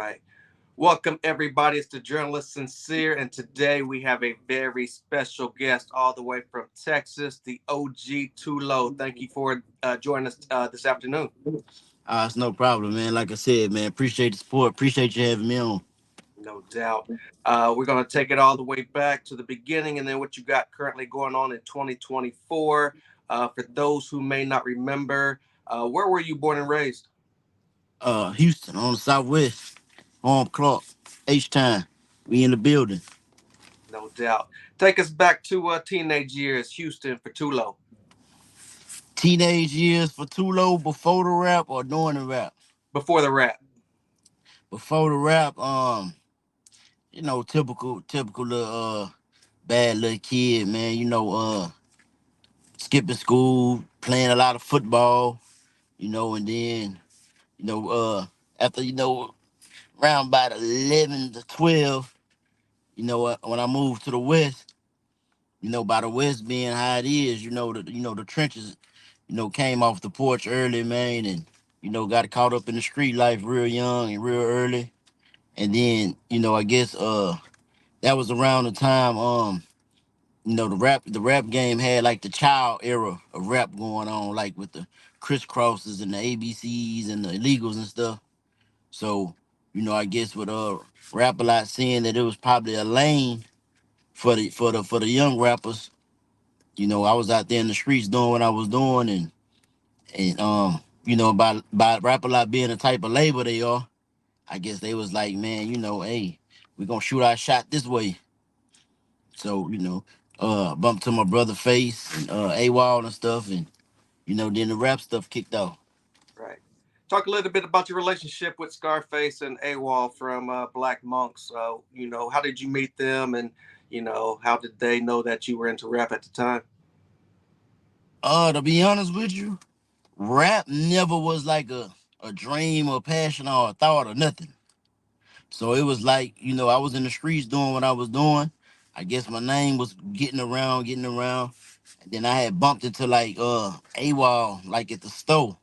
Right. Welcome, everybody. It's the journalist Sin-seer, and today we have a very special guest all the way from Texas, the OG Tulo. Thank you for joining us this afternoon. It's no problem, man. Like I said, man, appreciate the support. Appreciate you having me on. No doubt. We're going to take it all the way back to the beginning and then what you got currently going on in 2024. For those who may not remember, where were you born and raised? Houston on the Southwest, home clock, H-time. We in the building. No doubt. Take us back to teenage years, Houston for Tulo, Teenage years for Tulo before the rap or during the rap? before the rap. Before the rap, typical little bad little kid, man. Skipping school, playing a lot of football, and then, you know, uh after, around about 11 to 12, when I moved to the West. By the West being how it is, the trenches, came off the porch early, man, and got caught up in the street life real young and real early. And then, I guess that was around the time the rap game had like the child era of rap going on, like with the crisscrosses and the ABCs and the illegals and stuff. So, I guess with rap a lot saying that it was probably a lane for the young rappers. I was out there in the streets doing what I was doing, and by Rap a Lot being the type of label they are, I guess they was like, man, hey, we gonna shoot our shot this way. So, bumped to my brother Face and AWOL and stuff, and then the rap stuff kicked off. Right. Talk a little bit about your relationship with Scarface and AWOL from Black Monks. How did you meet them, and how did they know that you were into rap at the time? To be honest with you, rap never was like a dream or passion or a thought or nothing. So it was like, I was in the streets doing what I was doing. I guess my name was getting around, getting around. And then I had bumped into like AWOL like at the store.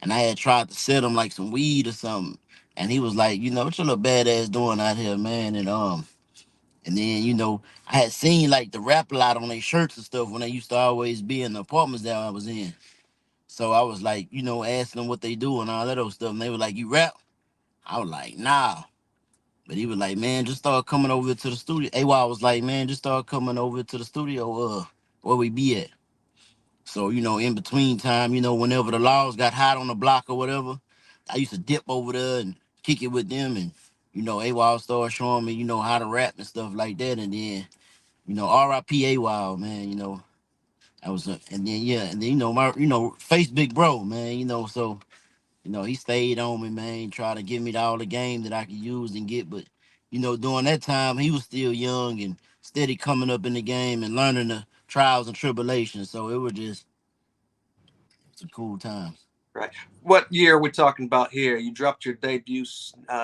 And I had tried to sell him like some weed or something. And he was like, what your little badass doing out here, man? And then, I had seen like the rap a lot on their shirts and stuff when they used to always be in the apartments that I was in. So I was like, asking them what they do and all that other stuff. And they were like, you rap? I was like, nah. But he was like, man, just start coming over to the studio. AY was like, man, just start coming over to the studio, where we be at. So, in between time, whenever the laws got hot on the block or whatever, I used to dip over there and kick it with them. And, AY started showing me, how to rap and stuff like that. And then, RIP AY, man, I was, and then, yeah, and then, face big bro, man, so he stayed on me, man, trying to give me all the game that I could use and get. But, during that time, he was still young and steady coming up in the game and learning the trials and tribulations. So it was just some cool times. Right. What year are we talking about here? You dropped your debut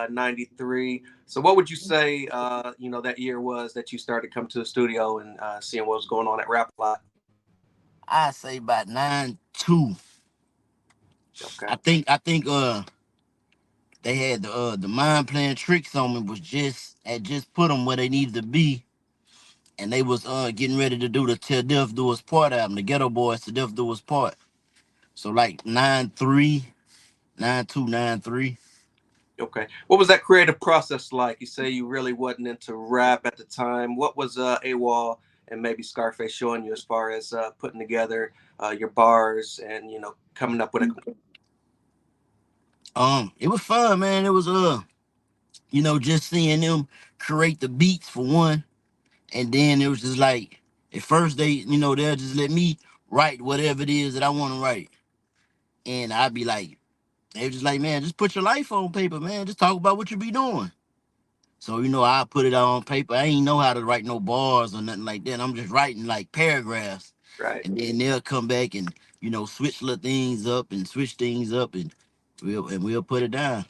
'93. So what would you say that year was that you started coming to the studio and seeing what was going on at Rap Lot? I say about 9-2. Okay. I think they had the mind playing tricks on me was just put them where they needed to be, and they was getting ready to do the Till Death Do Us Part album, the Ghetto Boys Till Death Do Us Part. So like 9-3, 9-2, 9-3. Okay. What was that creative process like? You say you really wasn't into rap at the time. What was AWOL and maybe Scarface showing you as far as putting together your bars and coming up with a It was fun, man. It was just seeing them create the beats for one, and then it was just like at first they'll just let me write whatever it is that I want to write, and I'd be like, they were just like, man, just put your life on paper, man. Just talk about what you be doing. So I put it on paper. I ain't know how to write no bars or nothing like that. I'm just writing like paragraphs, right? and then they'll come back and switch little things up and switch things up, and we'll put it down.